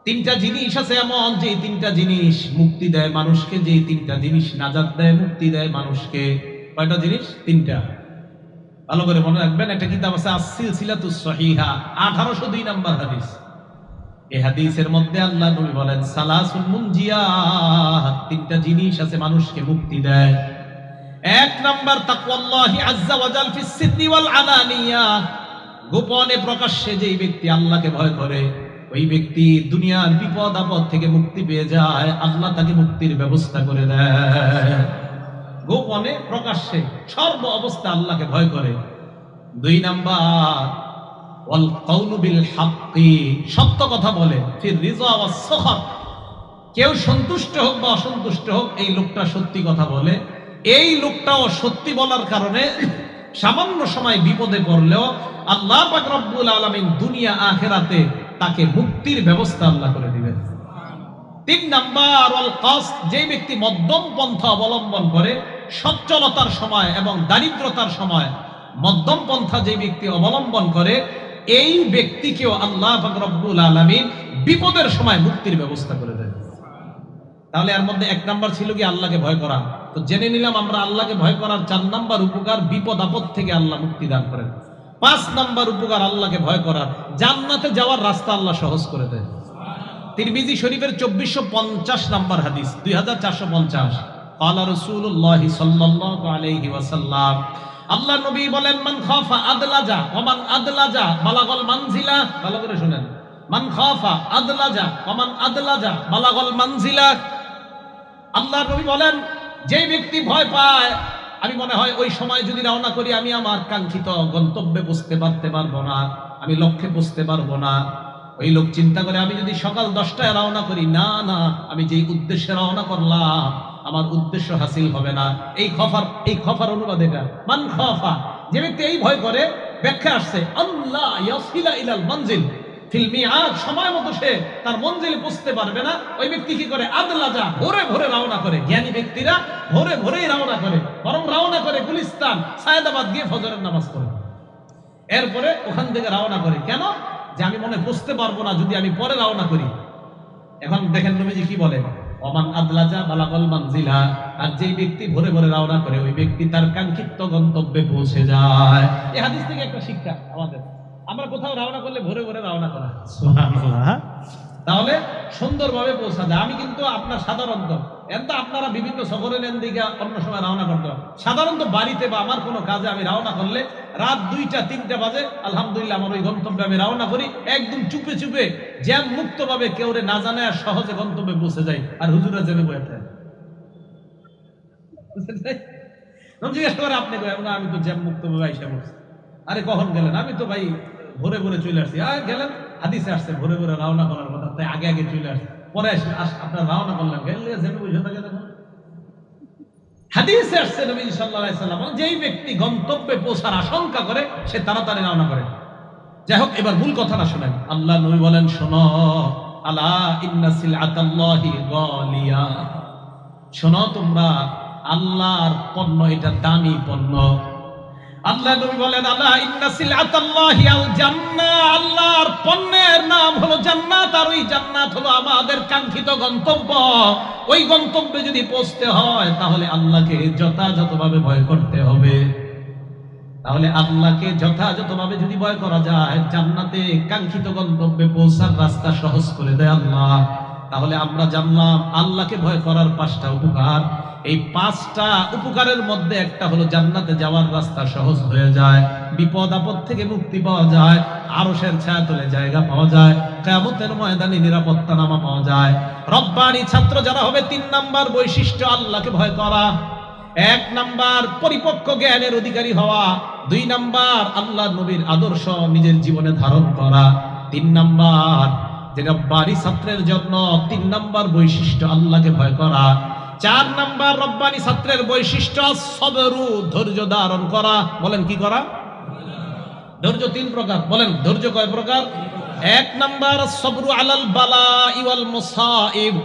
তিনটা জিনিস আছে এমন, যে তিনটা জিনিস মুক্তি দেয় মানুষকে, যে তিনটা জিনিস নাজাত দেয়, মুক্তি দেয় মানুষকে। কয়টা জিনিস? তিনটা। ভালো করে মনে রাখবেন। একটা কিতাব আছে আস-সিলসিলাতুস সহিহা, 1802 নম্বর হাদিস। এই হাদিসের মধ্যে আল্লাহ নবী বলেন সালাসুল মুনজিয়াত, তিনটা জিনিস আছে মানুষকে মুক্তি দেয়। এক নাম্বার তাকওয়াল্লাহি আযজা ওয়া জাল ফিস সিররি ওয়াল আলানিয়া, গোপনে প্রকাশ্যে যেই ব্যক্তি আল্লাহকে ভয় করে, ওই ব্যক্তি দুনিয়ার বিপদ আপদ থেকে মুক্তি পেয়ে যায়, আল্লাহ তাকে মুক্তির ব্যবস্থা করে দেয়। গোপনে প্রকাশ্যে সর্ব অবস্থা আল্লাহকে ভয় করে। দুই নাম্বার ওয়াল কাউলু বিল হাক্কি, সত্য কথা বলে, ফির রিজা ওয়াস সাখাত, কেউ সন্তুষ্ট হোক বা অসন্তুষ্ট হোক, এই লোকটা সত্যি কথা বলে। এই লোকটাও সত্যি বলার কারণে সামান্য সময় বিপদে পড়লেও আল্লাহ পাক রব্বুল আলামিন দুনিয়া আখিরাতে তাকে মুক্তির ব্যবস্থা আল্লাহ করে দিবেন। তিন নাম্বার ওয়াল কাসদ, যে ব্যক্তি মধ্যম পন্থা অবলম্বন করে, সচ্ছলতার সময় এবং দারিদ্রতার সময় মধ্যম পন্থা যে ব্যক্তি অবলম্বন করে, এই ব্যক্তিকেও আল্লাহ পাক রব্বুল আলামিন বিপদের সময় মুক্তির ব্যবস্থা করে দেন। তাহলে এর মধ্যে এক নাম্বার ছিল কি? আল্লাহকে ভয় করা। তো জেনে নিলাম আমরা আল্লাহকে ভয় করার 4 নাম্বার উপকার, বিপদ আপদ থেকে আল্লাহ মুক্তি দান করেন। 5 নাম্বার উপকার আল্লাহকে ভয় করার, জান্নাতে যাওয়ার রাস্তা আল্লাহ সহজ করে দেয়। তিরমিজি শরীফের 2450 নাম্বার হাদিস, 2450, ক্বালা রাসূলুল্লাহ সাল্লাল্লাহু আলাইহি ওয়াসাল্লাম, আল্লাহ নবী বলেন মান খাফা আদলাজা ওয়া মান আদলাজা বালাগাল মানজিলা। ভালো করে শুনেন, মান খাফা আদলাজা ওয়া মান আদলাজা বালাগাল মানজিলা। আল্লাহ নবী বলেন, যে ব্যক্তি ভয় পায়, আমি মনে হয় ওই সময় যদি রওনা করি আমি আমার কাঙ্ক্ষিত গন্তব্যে পৌঁছতে পারবো না, আমি লক্ষ্যে পৌঁছতে পারবো না। ওই লোক চিন্তা করে, আমি যদি সকাল 10টায় রওনা করি, না না, আমি যেই উদ্দেশ্যে রওনা করলাম আমার উদ্দেশ্য হাসিল হবে না। এই খফার অনুবাদ এটা, মান খাফা, যে ব্যক্তি এই ভয় করে, ব্যাখ্যা আসছে আল্লাহ ইয়াসিলা ইলাল মানজিল ফিল মিআদ, সময় মতো সে তার মঞ্জিলে পৌঁছতে পারবে না। ওই ব্যক্তি কি করে? আদলাজা, ভোরে ভোরে রওনা করে। জ্ঞানী ব্যক্তিরা ভোরে ভোরেই রওনা করে, বরং রওনা করে গুলিস্তান, সায়েদাবাদ গিয়ে ফজরের নামাজ পড়ে, এরপরে ওখান থেকে রওনা করে। কেন? যে আমি মনে বুঝতে পারবো না যদি আমি পরে রওনা করি। এখন দেখেন নবীজি কি বলেন, ওমান আদলাজা বালাগাল মানজিলা, আর যেই ব্যক্তি ভোরে ভোরে রওনা করে, ওই ব্যক্তি তার কাঙ্ক্ষিত গন্তব্যে পৌঁছে যায়। এই হাদিস থেকে একটা শিক্ষা আমাদের, আমরা কোথাও রওনা করলে ভোরে ভোরে রওনা করা, সুবহানাল্লাহ, তাহলে সুন্দরভাবে পৌঁছা যায়। আমি কিন্তু আপনার সাধারণত আপনারা বিভিন্ন সফরে নেন দিকে অন্য সময় রওনা করতে হয়, সাধারণত বাড়িতে বা আমার কোনো কাজে আমি রওনা করলে রাত 2টা-3টা বাজে, আলহামদুলিল্লাহ আমার ওই গন্তব্যে আমি রওনা করি, একদম চুপে চুপে জ্যাম মুক্ত ভাবে, কেউরে না জানে আর সহজে গন্তব্যে পৌঁছে যাই। আর হুজুরা জ্যামে বসে থাকে, জিজ্ঞেস করে আপনি আমি তো জ্যাম মুক্ত ভাবে আইসা বলছি। আরে কখন গেলেন? আমি তো ভাই ভোরে ভোরে চলে আসছি। গেলেন, হাদিসে আসছে ভোরে ভোরে রওনা করার কথা, তাই আগে আগে চলে আসছে, পরে আপনার রওনা করলেন, গেলে জ্যামে বসে থাকে। দেখুন হাদিসে আসছে নবী সাল্লাল্লাহু আলাইহি ওয়াসাল্লাম, যেই ব্যক্তি গন্তব্যে পৌঁছার আশঙ্কা করে সে তাড়াতাড়ি রওনা করে। যাই হোক, এবার মূল কথাটা শুনেন। আল্লাহ নবী বলেন, শোনো, আলা ইন্না সিলআতাল্লাহি গালিয়া, শোনো তোমরা, আল্লাহর পণ্য এটা দামি পণ্য। আল্লাহ নবী বলেন, আলা ইন্না সিলআতাল্লাহি আল জান্নাহ, আল্লাহর পণ্যের নাম হলো জান্নাত, আর ওই জান্নাত হলো আমাদের কাঙ্ক্ষিত গন্তব্য। ওই গন্তব্যে যদি পৌঁছতে হয় তাহলে আল্লাহকে যথাযথভাবে ভয় করতে হবে। তাহলে আল্লাহকে যথাযথভাবে যদি ভয় করা যায়, জান্নাতে কাঙ্ক্ষিত গন্তব্যে পৌঁছার রাস্তা সহজ করে দেয় আল্লাহ। তাহলে আমরা জানলাম আল্লাহকে ভয় করার 5টা উপকার। এই 5টা উপকারের মধ্যে একটা হলো জান্নাতে যাওয়ার রাস্তা সহজ হয়ে যায়, বিপদ আপদ থেকে মুক্তি পাওয়া যায়, আরশের ছায়াতলে জায়গা পাওয়া যায়, কিয়ামতের ময়দানে নিরাপত্তা নামা পাওয়া যায়। রব্বানি ছাত্র যারা হবে, 3 নাম্বার বৈশিষ্ট্য আল্লাহকে ভয় করা। 1 নাম্বার পরিপক্ক জ্ঞানের অধিকারী হওয়া, 2 নাম্বার আল্লাহ নবীর আদর্শ নিজের জীবনে ধারণ করা, 3 নাম্বার যে রব্বানি ছাত্রের জন্য 3 নাম্বার বৈশিষ্ট্য আল্লাহকে ভয় করা। 4 নাম্বার রব্বানি ছাত্রের বৈশিষ্ট্য সবরু, ধৈর্য ধারণ করা। বলেন কি করা? ধৈর্য 3 প্রকার। বলেন ধৈর্য কয় প্রকার? 1 নাম্বার সবরু আলাল বালাই ওয়াল মুসাইব,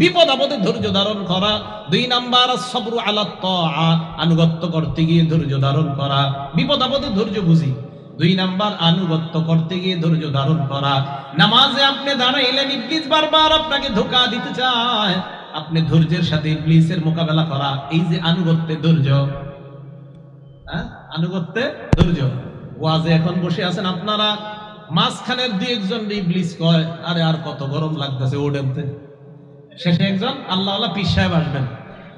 বিপদ আপদে ধৈর্য ধারণ করা। 2 নাম্বার সবরু আলাত তাআ, আনুগত্য করতে গিয়ে ধৈর্য ধারণ করা। বিপদ আপদে ধৈর্য বুঝি, দুই নাম্বার আনুগত্য করতে গিয়ে ধৈর্য ধারণ করা। নামাজে আপনি দাঁড়াইলেন, ইবলিস বারবার আপনাকে ধোঁকা দিতে চায়, আপনি ধৈর্যের সাথে ইবলিসের মোকাবেলা করা, এই যে আনুগত্যে ধৈর্য, আনুগত্যে ধৈর্য। ওয়াজে এখন বসে আছেন আপনারা, মাঝখানের দুই একজন ইবলিস কয় আরে আর কত গরম লাগতেছে ওডেনতে, শেষে একজন আল্লাহওয়ালা পীর সাহেব আসবেন,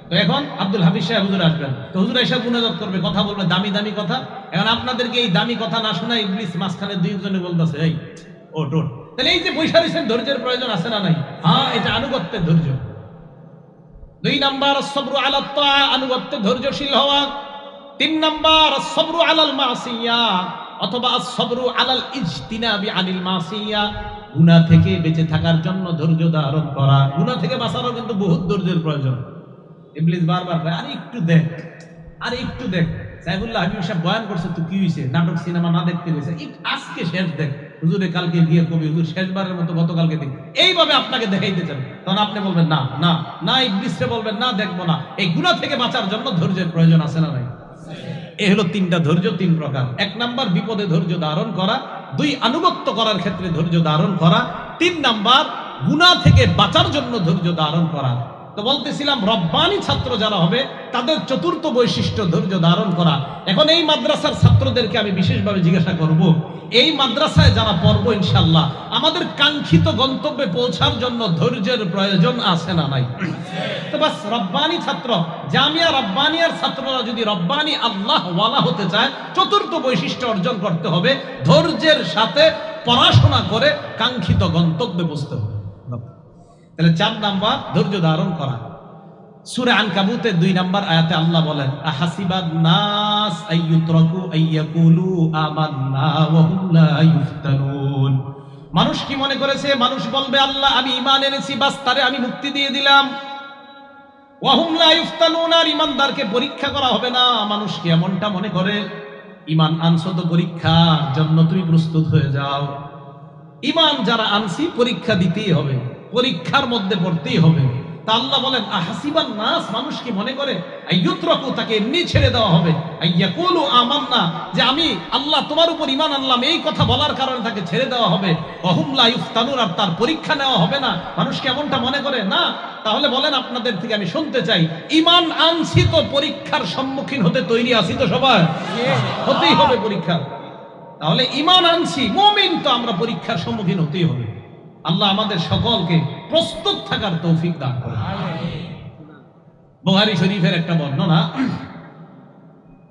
তো এখন আব্দুল হাফিজ সাহেব হুজুর আসবেন, তো হুজুর এসে গুনাজাত করবে, কথা বলবে দামি দামি কথা। এখন আপনাদেরকে এই দামি কথা না শোনা ইবলিস মাঝখানে দুই একজনে বলতেছে এই ওট ওট। তাহলে এই যে বৈশা রয়েছেন, ধৈর্যের প্রয়োজন আছে না নাই? হ্যাঁ, এটা আনুগত্যের ধৈর্য। দুই নাম্বার সবরু আলা তাআ, আনুগত্যে ধৈর্যশীল হওয়া। তিন নাম্বার সবরু আলাল মাসিয়া, অথবা সবরু আলাল ইজতিনাবি আনিল মাসিয়া, গুনাহ থেকে বেঁচে থাকার জন্য ধৈর্য ধারণ করা। গুনাহ থেকে বাঁচারও কিন্তু বহুত ধৈর্যের প্রয়োজন। ইবলিস বারবার কয় আরে একটু দেখ, আরে একটু দেখ, সাইফুল্লাহ হাবিব সাহেব বয়ান করছে, তো কি হইছে, নাটক সিনেমা না দেখতে গেছে, আজকে শেষ দেখ, হুজুরে কালকে গিয়ে কবি হুজুর শেষবারের মতো গতকালকে দেখ, এইভাবে আপনাকে দেখাইতে চান, তখন আপনি বলবেন না না না, ইবলিসকে বলবেন না দেখবো না। এই গুনাহ থেকে বাঁচার জন্য ধৈর্যের প্রয়োজন আছে না নাই? এই হলো তিনটা ধৈর্য, তিন প্রকার। এক নাম্বার বিপদে ধৈর্য ধারণ করা, দুই আনুগত্য করার ক্ষেত্রে ধৈর্য ধারণ করা, তিন নাম্বার গুনাহ থেকে বাঁচার জন্য ধৈর্য ধারণ করা। তো বলতেছিলাম রব্বানি ছাত্র যারা হবে তাদের চতুর্থ বৈশিষ্ট্য ধৈর্য ধারণ করা। এখন এই মাদ্রাসার ছাত্রদেরকে আমি বিশেষভাবে জিজ্ঞাসা করব, এই মাদ্রাসায় যারা পড়বো ইনশাআল্লাহ, আমাদের কাঙ্ক্ষিত গন্তব্যে পৌঁছার জন্য ধৈর্যের প্রয়োজন আছে না নাই? তো বাস রব্বানি ছাত্র, জামিয়া রব্বানিয়ার ছাত্ররা যদি রব্বানি আল্লাহ ওয়ালা হতে চায়, চতুর্থ বৈশিষ্ট্য অর্জন করতে হবে, ধৈর্যের সাথে পড়াশোনা করে কাঙ্ক্ষিত গন্তব্যে পৌঁছতে হবে। তাহলে 4 নাম্বার ধৈর্য ধারণ করা। সূরা আনকাবুতের 2 নাম্বার আয়াতে আল্লাহ বলেন আহাসিবান নাস আইয়ুতরাকু আইয়াকুলু আমান্না ওয়া হুম লা ইফতানুন। মানুষ কি মনে করেছে, মানুষ বলবে আল্লাহ আমি ঈমান এনেছি, বাস তারে আমি মুক্তি দিয়ে দিলাম। ওয়া হুম লা ইফতানুন, আর ঈমানদারকে পরীক্ষা করা হবে না। মানুষ কি এমনটা মনে করে? ঈমান আনছো তো পরীক্ষার জন্য তুমি প্রস্তুত হয়ে যাও। ঈমান যারা আনছি পরীক্ষা দিতেই হবে, পরীক্ষার মধ্যে পড়তেই হবে। তা আল্লাহ বলেন আহাসিবান নাস, মানুষ কি মনে করে আইয়ুতরাকু, তাকে এমনি ছেড়ে দেওয়া হবে, আইয়াকুলু আমান্না, যে আমি আল্লাহ তোমার উপর ঈমান আনলাম, এই কথা বলার কারণে তাকে ছেড়ে দেওয়া হবে, ওয়া হুম লা ইফতানুন, আর তার পরীক্ষা নেওয়া হবে না। মানুষ কি এমনটা মনে করে? না। তাহলে বলেন আপনাদের থেকে আমি শুনতে চাই, ঈমান আনছি তো পরীক্ষার সম্মুখীন হতে তৈরি আছি তো সবাই? হতেই হবে পরীক্ষা। তাহলে ঈমান আনছি, মুমিন তো আমরা পরীক্ষার সম্মুখীন হতেই হবে। আল্লাহ আমাদের সকলকে প্রস্তুত থাকার তৌফিক দান করুন। বুখারী শরীফের একটা বর্ণনা,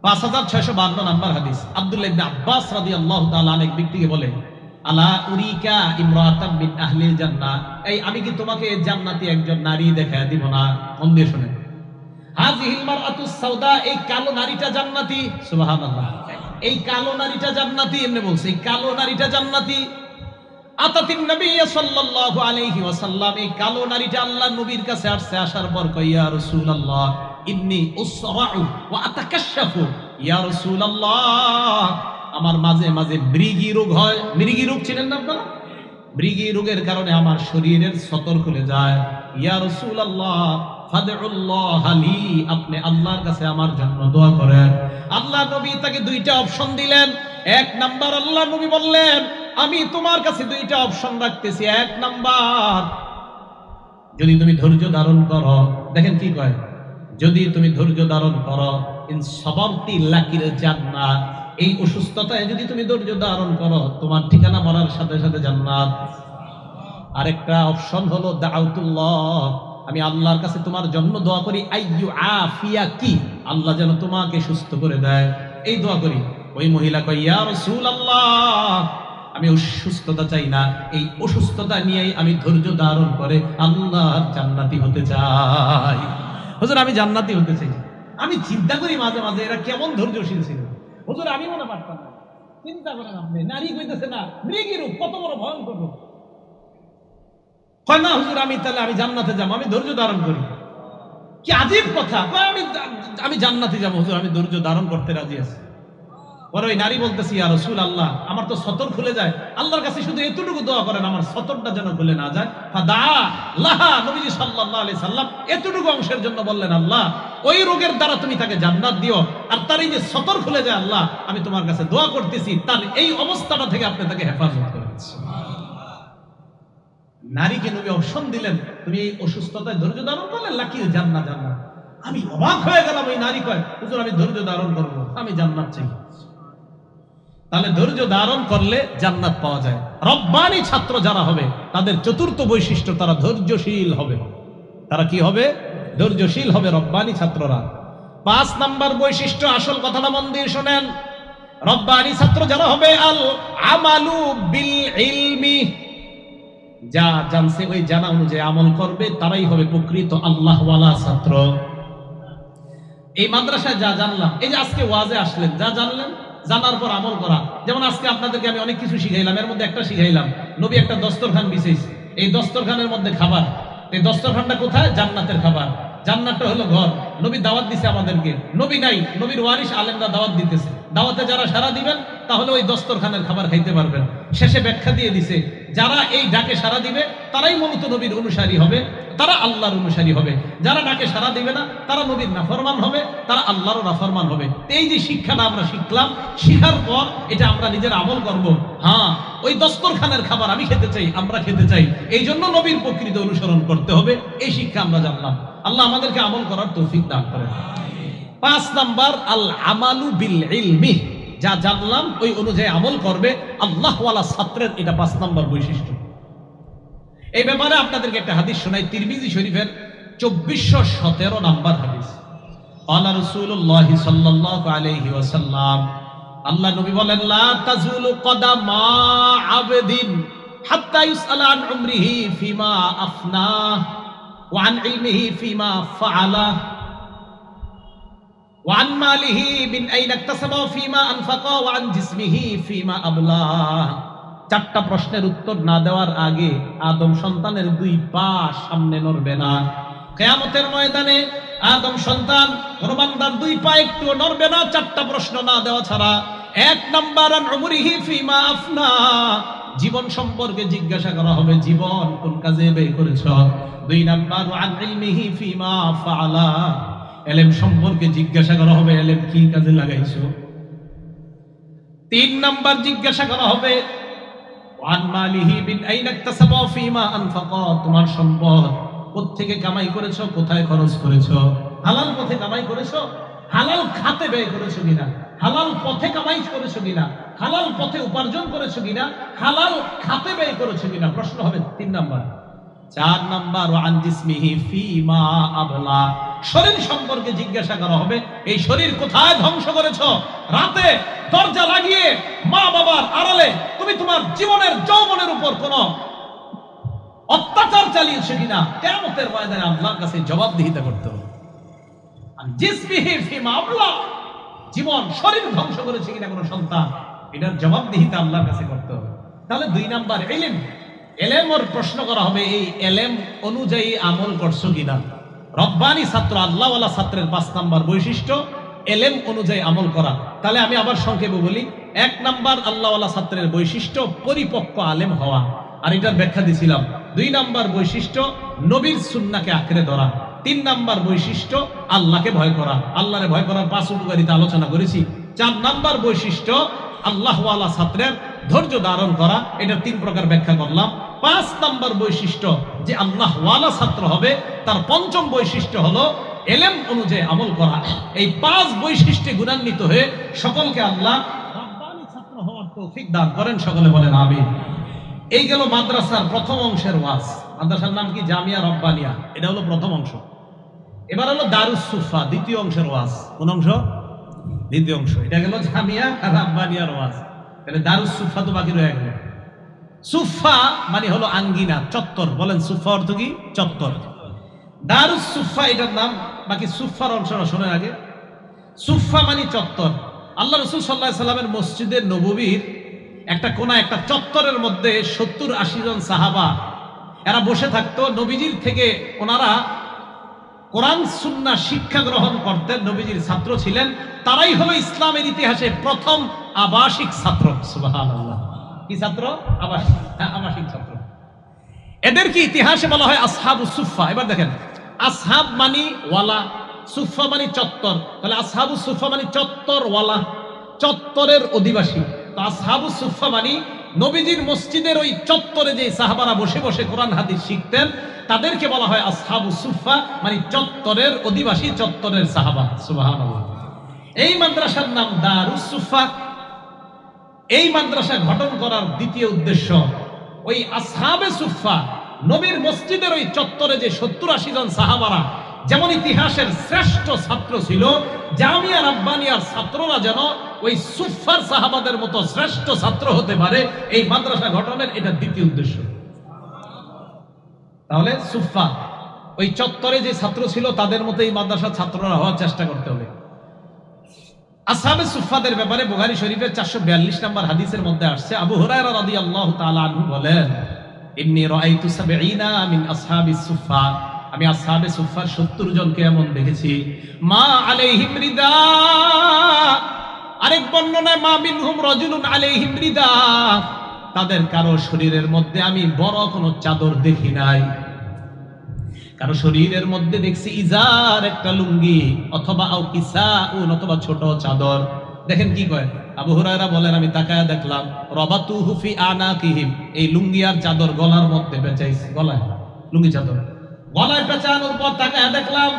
5652 নাম্বার হাদিস, আব্দুল্লাহ ইবনে আব্বাস রাদিয়াল্লাহু তাআলা আনহু এক ব্যক্তিকে বলে আলা উরিকা ইমরাতাম মিন আহলিল জান্নাহ, এই আমি কি তোমাকে জান্নাতি একজন নারী দেখায় দিব না? মন দিয়ে শুনেন। হাযিহিল মারআতুস সাউদা, এই কালো নারীটা জান্নাতি। সুবহানাল্লাহ, এই কালো নারীটা জান্নাতি। এমনি বলছে এই কালো নারীটা জান্নাতি। আতাতিন নবী সাল্লাল্লাহু আলাইহি ওয়াসাল্লাম, এই কালো নারীটা আল্লাহর নবীর কাছে আসছে, আসার পর কয় ইয়া রাসূলুল্লাহ ইন্নী উসরাউ ওয়া আতাকাশশাফু, ইয়া রাসূলুল্লাহ আমার মাঝে মাঝে মৃগী রোগ হয়। মৃগী রোগ চিনেন না আপনারা? মৃগী রোগের কারণে আমার শরীরের সতর খুলে যায়। ইয়া রাসূলুল্লাহ ফাদউল্লাহ লি, আপনি আল্লাহর কাছে আমার জন্য দোয়া করেন। আল্লাহ নবী তাকে 2টা অপশন দিলেন। 1 নাম্বার আল্লাহ নবী বললেন আমি তোমার কাছে 2টা অপশন রাখতেছি। 1 নাম্বার, যদি তুমি ধৈর্য ধারণ করো, দেখেন কি কয়, যদি তুমি ধৈর্য ধারণ করো, ইন সাবারতি লাকিল জান্নাত, এই অসুস্থতায় যদি তুমি ধৈর্য ধারণ করো, তোমার ঠিকানা মরার সাথে সাথে জান্নাত। আরেকটা অপশন হলো দাউতুল্লাহ, আমি আল্লাহর কাছে তোমার জন্য দোয়া করি, আইয়ু আফিয়াকি, আল্লাহ যেন তোমাকে সুস্থ করে দেয়, এই দোয়া করি। ওই মহিলা কয় ইয়া রাসূলুল্লাহ আমি অসুস্থতা চাই না, এই অসুস্থতা নিয়েই আমি ধৈর্য ধারণ করে আল্লাহর জান্নাতি হতে চাই। হুজুর আমি জান্নাতি হতে চাই। আমি চিন্তা করি মাঝে মাঝে এরা কেমন ধৈর্যশীল ছিল। হুজুর আমি মনে পারতাম না। চিন্তা করেন আপনি, নারী কইতেছে না মৃগী রূপ, কত বড় ভয়ঙ্কর রূপ। হয় না হুজুর আমি তাহলে আমি জান্নাতে যাবো, আমি ধৈর্য ধারণ করি। কি আজীব কথা, আমি জান্নাতে যাবো হুজুর, আমি ধৈর্য ধারণ করতে রাজি আছি। পরে ওই নারী বলতেছি ইয়া রাসূলুল্লাহ আমার তো সতর খুলে যায়, আল্লাহর কাছে শুধু এতটুকু দোয়া করেন আমার সতরটা যেন খুলে না যায়। ফাদা লাহা, নবীজি সাল্লাল্লাহু আলাইহি সাল্লাম এতটুকু অংশের জন্য বললেন আল্লাহ ওই রোগের দ্বারা তুমি তাকে জান্নাত দিও। আর তার এই যে সতর খুলে যায়, আল্লাহ আমি তোমার কাছে দোয়া করতেছি তার এই অবস্থাটা থেকে আপনি তাকে হেফাজত করেন। নারীকে নবী অপশন দিলেন, তুমি এই অসুস্থতায় ধৈর্য ধারণ করলে লাকি জান্নাত। আমি অবাক হয়ে গেলাম, ওই নারী কয় হুজুর আমি ধৈর্য ধারণ করবো, আমি জান্নাত চাই। তাহলে ধৈর্য ধারণ করলে জান্নাত পাওয়া যায়। রব্বানি ছাত্র যারা হবে তাদের চতুর্থ বৈশিষ্ট্য, তারা ধৈর্যশীল হবে। তারা কি হবে? ধৈর্যশীল হবে রব্বানি ছাত্ররা। 5 নাম্বার বৈশিষ্ট্য, আসল কথাটা মন দিয়ে শোনেন। রব্বানি ছাত্র যারা হবে, আল আমালু বিল ইলমি, যা জানছে ওই জানা অনুযায়ী আমল করবে, তারাই হবে প্রকৃত আল্লাহওয়ালা ছাত্র। এই মাদ্রাসায় যা জানলাম, এই যে আজকে ওয়াজে আসলেন, যা জানলেন জানার পর আমল করা। যেমন আজকে আপনাদেরকে আমি অনেক কিছু শিখাইলাম, এর মধ্যে একটা শিখাইলাম নবী একটা দস্তরখান বিছাইছে, এই দস্তরখানের মধ্যে খাবার। এই দস্তরখানটা কোথায়? জান্নাতের খাবার। জান্নাতটা হলো ঘর। নবী দাওয়াত দিছে আমাদেরকে, নবী নাই, নবীর ওয়ারিস আলেমরা দাওয়াত দিতেছে। দাওয়াতে যারা সারা দিবেন তাহলে ওই দস্তরখানের খাবার খাইতে পারবেন। শেষে ব্যাখ্যা দিয়ে দিছে, যারা এই ডাকে সারা দিবে তারাই মূলত নবীর অনুসারী হবে, তারা আল্লাহর অনুসারী হবে। যারা ডাকে সারা দিবে না তারা নবীর নাফরমান হবে, তারা আল্লাহরও নাফরমান হবে। এই যে শিক্ষাটা আমরা শিখলাম, শিখার পর এটা আমরা নিজের আমল করব। হ্যাঁ, ওই দস্তরখানের খাবার আমি খেতে চাই, আমরা খেতে চাই, এই জন্য নবীর প্রকৃত অনুসরণ করতে হবে। এই শিক্ষা আমরা জানলাম। আল্লাহ আমাদেরকে আমল করার তৌফিক দান করেন। 5 নাম্বার, আল আমালু বিল ইলমি, যা জানলাম ওই অনুযায়ী আমল করবে আল্লাহওয়ালা ছাত্রের, এটা 5 নাম্বার বৈশিষ্ট্য। এই ব্যাপারে আপনাদেরকে একটা হাদিস শোনাই, তিরমিজি শরীফের 2417 নাম্বার হাদিস। আল্লাহ রাসূলুল্লাহ সাল্লাল্লাহু আলাইহি ওয়াসাল্লাম, আল্লাহ নবী বলেন, লা তাজুলু কদামা আবদিন হাত্তা ইউসআলা আন উমরিহি ফিমা আফনা ওয়া আন ইলমিহি ফিমা ফাআলা ওয়া আন মালিহি মিন আইনা ইকতাসাবা ফিমা আনফাকা ওয়া আন জিসমিহি ফিমা আবলা। 4টা প্রশ্নের উত্তর না দেওয়ার আগে আদম সন্তানের 2 পা সামনে নড়বে না। কিয়ামতের ময়দানে আদম সন্তান কোন বান্দার 2 পা একটু নড়বে না 4টা প্রশ্ন না দেওয়া ছাড়া। 1 নাম্বার, আন উমরিহি ফিমা আফনা, জীবন সম্পর্কে জিজ্ঞাসা করা হবে, জীবন কোন কাজে ব্যয় করেছো। 2 নাম্বার, আন ইলমিহি ফিমা ফাআলা, ইলম সম্পর্কে জিজ্ঞাসা করা হবে, ইলম কি কাজে লাগাইছো। 3 নাম্বার জিজ্ঞাসা করা হবে, ওয়ান মালিহি বিন আইনা ইকতাসাবা ফিমা আনফাকা, তোমার সম্পদ কোত্থেকে কামাই করেছো, কোথায় খরচ করেছো। হালাল পথে কামাই করেছো, হালাল খাতে ব্যয় করেছো কিনা, হালাল পথে কামাই করেছো কিনা, হালাল পথে উপার্জন করেছো কিনা, হালাল খাতে ব্যয় করেছো কিনা, প্রশ্ন হবে 3 নাম্বার। 4 নাম্বার, ওয়ান জিসমিহি ফিমা আবলা, শরীর সম্পর্কে জিজ্ঞাসা করা হবে, এই শরীর কোথায় ধ্বংস করেছো। রাতে দরজা লাগিয়ে মা বাবার আড়ালে তুমি তোমার জীবনের যৌবনের উপর কোন অত্যাচার চালিয়েছো কিনা, কিয়ামতের ময়দানে আল্লাহর কাছে জবাবদিহিতা করতে হবে। আর জিসমিহি ফিমা আবলা, জীবন শরীর ধ্বংস করেছে কিনা কোন সন্তান, এটার জবাবদিহিতা আল্লাহর কাছে করতে হবে। তাহলে 2 নাম্বার ইলম, ইলমের প্রশ্ন করা হবে, এই ইলম অনুযায়ী আমল করছো কিনা। রব্বানি ছাত্র, আল্লাহওয়ালা ছাত্রের 5 নাম্বার বৈশিষ্ট্য ইলম অনুযায়ী আমল করা। তাহলে আমি আবার সংক্ষেপে বলি। 1 নাম্বার আল্লাহওয়ালা ছাত্রের বৈশিষ্ট্য পরিপক্ক আলেম হওয়া, আর এটার ব্যাখ্যা দিছিলাম। 2 নাম্বার বৈশিষ্ট্য নবীর সুন্নাহকে আঁকড়ে ধরা। 3 নাম্বার বৈশিষ্ট্য আল্লাহকে ভয় করা, আল্লাহরে ভয় করার 5 উপকারিতা আলোচনা করেছি। 4 নাম্বার বৈশিষ্ট্য আল্লাহওয়ালা ছাত্রের ধৈর্য ধারণ করা, এটার 3 প্রকার ব্যাখ্যা করলাম। 5 নাম্বার বৈশিষ্ট্য যে আল্লাহওয়ালা ছাত্র হবে, তার 5ম বৈশিষ্ট্য হলো ইলম অনুযায়ী আমল করা। এই 5 বৈশিষ্ট্যে গুণান্বিত হয়ে সকলকে আল্লাহ রব্বানি ছাত্র হওয়ার তৌফিক দান করেন, সকলে বলেন আমিন। এই গেল মাদ্রাসার প্রথম অংশের ওয়াজ। মাদ্রাসার নাম কি? জামিয়া রব্বানিয়া, এটা হলো প্রথম অংশ। এবার হলো দারুস সুফা, দ্বিতীয় অংশের ওয়াজ। কোন অংশ? দ্বিতীয় অংশ। এটা গেল জামিয়া রব্বানিয়ার ওয়াজ। তাহলে দারুস সুফা তো বাকি রয়ে গেল। সুফা মানে হলো আঙ্গিনা, চত্বর। বলেন সুফা অর্থ কি? চত্বর। দারুস সুফা এটার নাম। বাকি সুফার অংশটা শোনেন আগে। সুফা মানে চত্বর। আল্লাহ রাসূল সাল্লাল্লাহু আলাইহি সাল্লামের মসজিদে নববীর একটা কোনা, একটা চত্বরের মধ্যে 70-80 জন সাহাবা এরা বসে থাকতো। নবীজির থেকে ওনারা কোরআন সুন্নাহ শিক্ষা গ্রহণ করতেন, নবীজির ছাত্র ছিলেন। তারাই হলো ইসলামের ইতিহাসে প্রথম আবাসিক ছাত্র। সুবহানাল্লাহ। কি ছাত্র? আবাসিক। হ্যাঁ, আবাসিক ছাত্র। এদেরকে ইতিহাসে বলা হয় আসহাবুস সুফা। এবার দেখেন, আসহাব মানি ওয়ালা, সুফা মানে চত্বর, তাহলে আসহাবু সুফা মানে চত্বরওয়ালা, চত্বরের অধিবাসী। তো আসহাবু সুফা মানে নবীজির মসজিদের ওই চত্বরে যে সাহাবারা বসে বসে কোরআন হাদিস শিখতেন তাদেরকে বলা হয় আসহাবু সুফা, মানে চত্বরের অধিবাসী, চত্বরের সাহাবা। সুবহানাল্লাহ। এই মাদ্রাসার নাম দারুস সুফা। এই মাদ্রাসা গঠন করার দ্বিতীয় উদ্দেশ্য, ওই আসহাবে সুফা নবীর মসজিদের ওই চত্বরে যে 70-80 জন সাহাবারা যেমন ইতিহাসের শ্রেষ্ঠ ছাত্র ছিল, জামিয়া রাব্বানিয়ার ছাত্ররা যেন ওই সুফার সাহাবাদের মতো শ্রেষ্ঠ ছাত্র হতে পারে, এই মাদ্রাসা গঠনের এটা দ্বিতীয় উদ্দেশ্য। তাহলে সুফা ওই চত্বরে যে ছাত্র ছিল তাদের মতো এই মাদ্রাসার ছাত্ররা হওয়ার চেষ্টা করতে হবে। আসহাবে সুফাদের ব্যাপারে বুখারী শরীফের 442 নম্বর হাদিসের মধ্যে আসছে, আবু হুরায়রা রাদিয়াল্লাহু তাআলা আনহু বলেন, ইন্নী রাআইতু 70 মিন আসহাবিস সুফা, আমি আসহাবে সুফার 70 জনকে এমন দেখেছি, মা আলাইহিম রিদা, আরেক বর্ণনায় মা মিনহুম রাজুলুন আলাইহিম রিদা, তাদের কারো শরীরের মধ্যে আমি বড় কোনো চাদর দেখি নাই, কারো শরীরের মধ্যে দেখছি ইজার, একটা লুঙ্গি, অথবা আও কিসাউন, অথবা ছোট চাদর। দেখেন কি কয় আবু হুরায়রা বলেন, আমি তাকায়া দেখলাম, রাবাতুহু ফি আনাকিহিম, এই লুঙ্গি আর চাদর গলার মধ্যে পেঁচাইছে, গলায় লুঙ্গি চাদর গলায় পেঁচানোর পর তাকায়া দেখলাম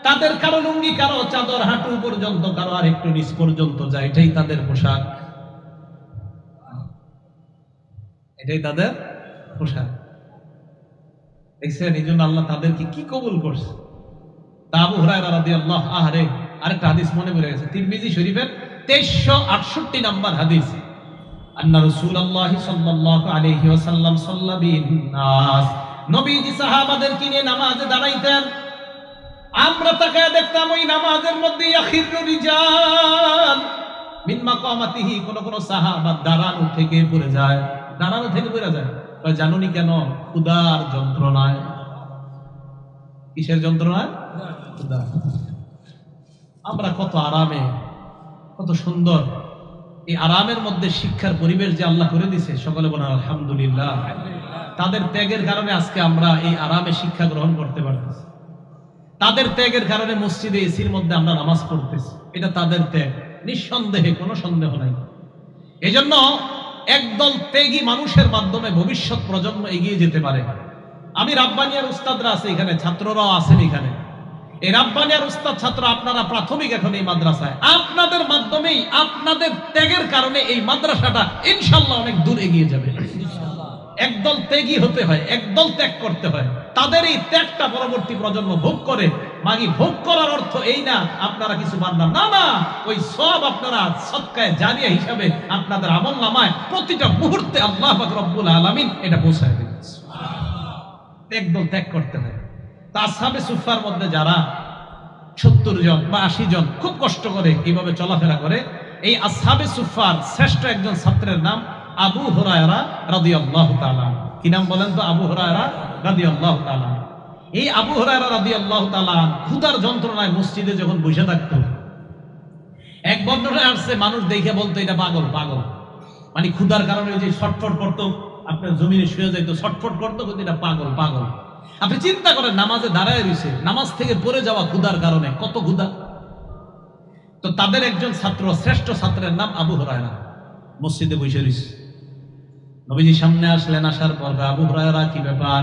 তাদের কারো লুঙ্গি, কারো চাদর হাঁটু পর্যন্ত, কারো আর একটু নিচ পর্যন্ত যায়, এটাই তাদের পোশাক, এটাই তাদের পোশাক। দেখছেন, এই জন্য আল্লাহ তাদেরকে কি কবুল করছে। তা আবু হুরায়রা রাদিয়াল্লাহু আনহু আরেকটা হাদিস মনে পড়ে গেছে, তিরমিজি শরীফের 2368 নম্বর হাদিস, আন্না রাসূলুল্লাহ সাল্লাল্লাহু আলাইহি ওয়াসাল্লাম সাল্লা বিন নাস, নবীজি সাহাবাদেরকে নিয়ে নামাজে দাঁড়াইতেন, আমরা তাকায় দেখতাম ওই নামাজের মধ্যে ইয়াখিরু রিজাল মিন মাকামাতিহি, কোন কোন সাহাবা দাঁড়ানো থেকে পড়ে যায়, দাঁড়ানো থেকে পড়ে যায়। জানুনি কেন? ক্ষুধার যন্ত্রণায়। কিসের যন্ত্রণায়? ক্ষুধা। আমরা কত আরামে, কত সুন্দর এই আরামের মধ্যে শিক্ষার পরিবেশ যে আল্লাহ করে দিয়েছে, সকলে বলেন আলহামদুলিল্লাহ। তাদের ত্যাগের কারণে আজকে আমরা এই আরামে শিক্ষা গ্রহণ করতে পারতেছি, তাদের ত্যাগের কারণে মসজিদে এসির মধ্যে আমরা নামাজ পড়তেছি, এটা তাদের ত্যাগ, নিঃসন্দেহে, কোনো সন্দেহ নাই। এজন্য একদল ত্যাগী মানুষের মাধ্যমে ভবিষ্যৎ প্রজন্ম এগিয়ে যেতে পারে। আমি রাব্বানিয়ার উস্তাদরা আছে এখানে, ছাত্ররাও আছেন এখানে, এই রাব্বানিয়ার উস্তাদ ছাত্র আপনারা প্রাথমিক এখন এই মাদ্রাসায়, আপনাদের মাধ্যমেই, আপনাদের ত্যাগের কারণে এই মাদ্রাসাটা ইনশাআল্লাহ অনেক দূর এগিয়ে যাবে। একদল ত্যাগী হতে হয়, একদল ত্যাগ করতে হয়, তাদের এই ত্যাগটা পরবর্তী প্রজন্ম ভোগ করে। মাগি ভোগ করার অর্থ এই না আপনারা কিছু বান্দার, না না, ওই সব আপনারা সদকায়ে জারিয়া হিসাবে আপনাদের আমলনামায় প্রতিটা মুহূর্তে আল্লাহ পাক রব্বুল আলামিন এটা পৌঁছায় দেন। একদল ত্যাগ করতে হয়। তা আসহাবে সুফার মধ্যে যারা 70 জন বা 80 জন খুব কষ্ট করে এইভাবে চলাফেরা করে, এই আসহাবে সুফার শ্রেষ্ঠ একজন ছাত্রের নাম আবু হুরায়রা রাদিয়াল্লাহু তাআলা। কি নাম বলেন তো? আবু হুরায়রা রাদিয়াল্লাহু তাআলা। এই আবু হুরায়রা রাদিয়াল্লাহু তাআলা ক্ষুধার যন্ত্রণায় মসজিদে যখন বসে থাকতো, এক বর্ণনায় আসছে মানুষ দেখে বলতো এটা পাগল, পাগল, মানে ক্ষুধার কারণে ওই যে ছটফট করতো, আপনার জমিনে শুয়ে যাইতো, ছটফট করতো, কিন্তু এটা পাগল, পাগল। আপনি চিন্তা করেন, নামাজে দাঁড়ায় রয়েছে, নামাজ থেকে পড়ে যাওয়া ক্ষুধার কারণে, কত ক্ষুধা। তো তাদের একজন ছাত্র, শ্রেষ্ঠ ছাত্রের নাম আবু হুরায়রা, মসজিদে বসে রয়েছে। নবীজি সামনে আসলেন, আসার পর আবু হুরায়রা কি ব্যাপার?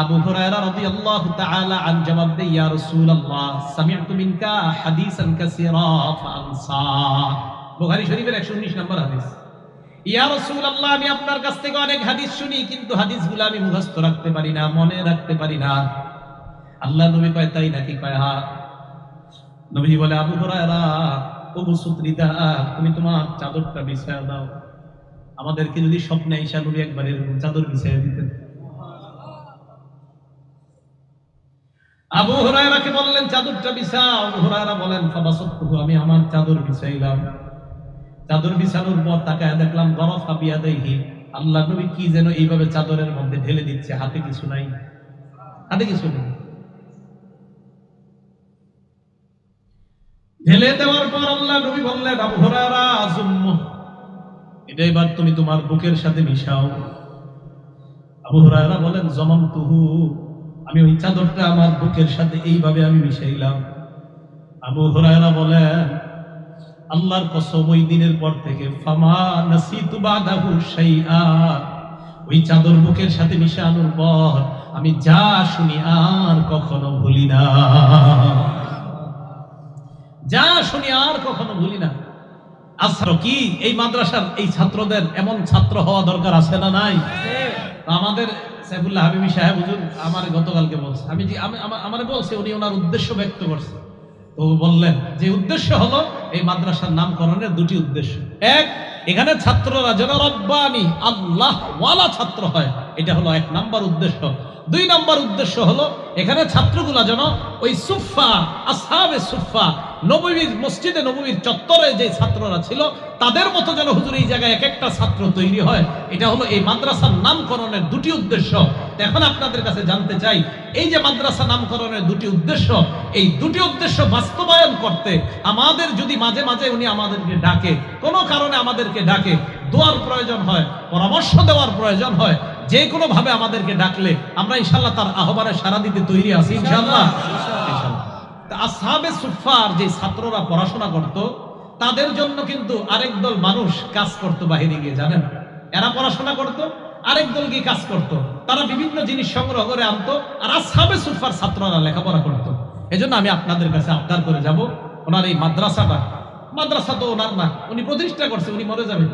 আবু হুরায়রা রাদিয়াল্লাহু তাআলা আন জবাব দেয়, ইয়া রাসূলুল্লাহ সামি'তু মিনকা হাদিসান কাসীরা ফাআনসা। বুখারী শরীফের 119 নম্বর হাদিস। ইয়া রাসূলুল্লাহ, আমি আপনার কাছ থেকে অনেক হাদিস শুনি, কিন্তু হাদিসগুলো আমি মুখস্থ রাখতে পারি না, মনে রাখতে পারি না। আল্লাহ নবী কয়, তাই নাকি? কয় হ্যাঁ। নবীজি বলে, আবু হুরায়রা ওবু সুত্রিদা, তুমি তোমার চাদরটা বিছায়া দাও। আমাদেরকে যদি স্বপ্নে ঈশা নবী একবার এরকম চাদর বিছাইয়া দিতেন। আবু হুরায়রাকে বললেন চাদরটা বিছাও। আবু হুরায়রা বলেন ফাবাসাতহু, আমি আমার চাদর বিছাইলাম। চাদর বিছানোর পর তাকায় দেখলাম গরফা বিয়াদাইহি, আল্লাহ নবী কি যেন এইভাবে চাদরের মধ্যে ঢেলে দিচ্ছে, হাতে কিছু নাই, হাতে কিছু নেই। ঢেলে দেওয়ার পর আল্লাহ নবী বললেন, আবু হুরায়রা আযুম্মু, এটা এবার তুমি তোমার বুকের সাথে মিশাও। আবু হুরায়রা বলেন জমামতুহু, আমি ওই চাদরটা আমার বুকের সাথে এইভাবে আমি মিশাইলাম। আবু হুরায়রা বলেন, আল্লাহর কসম ওই দিনের পর থেকে ফামা নাসিতু বাদাহু শাইআ, ওই চাদর বুকের সাথে মিশানোর পর আমি যা শুনি আর কখনো ভুলি না, যা শুনি আর কখনো ভুলি না। আচ্ছা কি এই মাদ্রাসার এই ছাত্রদের এমন ছাত্র হওয়া দরকার আছে না নাই? আমাদের সাইফুল্লাহ হাবিবি সাহেব হুজুর আমার গতকালকে বলছে, আমি যে আমারে বলছে, উনি ওনার উদ্দেশ্য ব্যক্ত করছে। তো বললেন যে উদ্দেশ্য হলো এই মাদ্রাসার নামকরণের দুটি উদ্দেশ্য। এক, এখানে ছাত্ররা যেন রব্বানি আল্লাহ ওয়ালা ছাত্র হয়, এটা হলো এক নাম্বার উদ্দেশ্য। দুই নাম্বার উদ্দেশ্য হলো এখানে ছাত্রগুলা যেন ওই সুফা আসহাবে সুফা নববীর মসজিদে নববীর চত্বরে যে ছাত্ররা ছিল তাদের মতো যেন হুজুর এই জায়গায় এক একটা ছাত্র তৈরি হয়। এটা হলো এই মাদ্রাসার নামকরণের দুটি উদ্দেশ্য। এখন আপনাদের কাছে জানতে চাই, এই যে মাদ্রাসা নামকরণের দুটি উদ্দেশ্য, এই দুটি উদ্দেশ্য বাস্তবায়ন করতে আমাদের যদি মাঝে মাঝে উনি আমাদেরকে ডাকে, কোনো কারণে আমাদেরকে ডাকে, দোয়ার প্রয়োজন হয়, পরামর্শ দেওয়ার প্রয়োজন হয়, যে কোনো ভাবে আমাদেরকে ডাকলে আমরা ইনশাআল্লাহ তার আহ্বানে সাড়া দিতে তৈরি আছি ইনশাআল্লাহ। আসহাবে সুফার যে ছাত্ররা পড়াশোনা করত তাদের জন্য কিন্তু আরেক দল মানুষ কাজ করত বাহিরে গিয়ে, জানেন? এরা পড়াশোনা করত, আরেক দল গিয়ে কাজ করত, তারা বিভিন্ন জিনিস সংগ্রহ করে আনতো, আর আসহাবে সুফার ছাত্ররা লেখাপড়া করত। এজন্য আমি আপনাদের কাছে আবদার করে যাব, ওনার এই মাদ্রাসা তো ওনার না, উনি প্রতিষ্ঠা করছে, উনি মরে যাবে,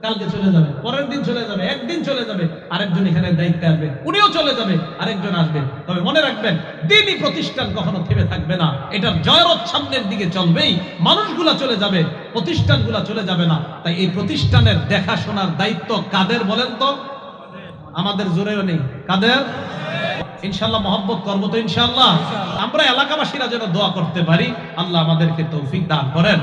কালকে চলে যাবে, পরের দিন চলে যাবে, একদিন চলে যাবে, আরেকজন এখানে দায়িত্বে আসবে, উনিও চলে যাবে, আরেকজন আসবে। তবে মনে রাখবেন, দ্বীনি প্রতিষ্ঠান কখনো থেমে থাকবে না, এটার জয়রথ সামনের দিকে চলবেই। মানুষগুলা চলে যাবে, প্রতিষ্ঠানগুলা চলে যাবে না। তাই এই প্রতিষ্ঠানের দেখাশোনার দায়িত্ব কাদের বলেন তো? আমাদের জোরেও নেই, কাদের? ইনশাআল্লাহ মহব্বত করবো তো ইনশাআল্লাহ। আমরা এলাকাবাসীরা যেন দোয়া করতে পারি, আল্লাহ আমাদেরকে তৌফিক দান করেন।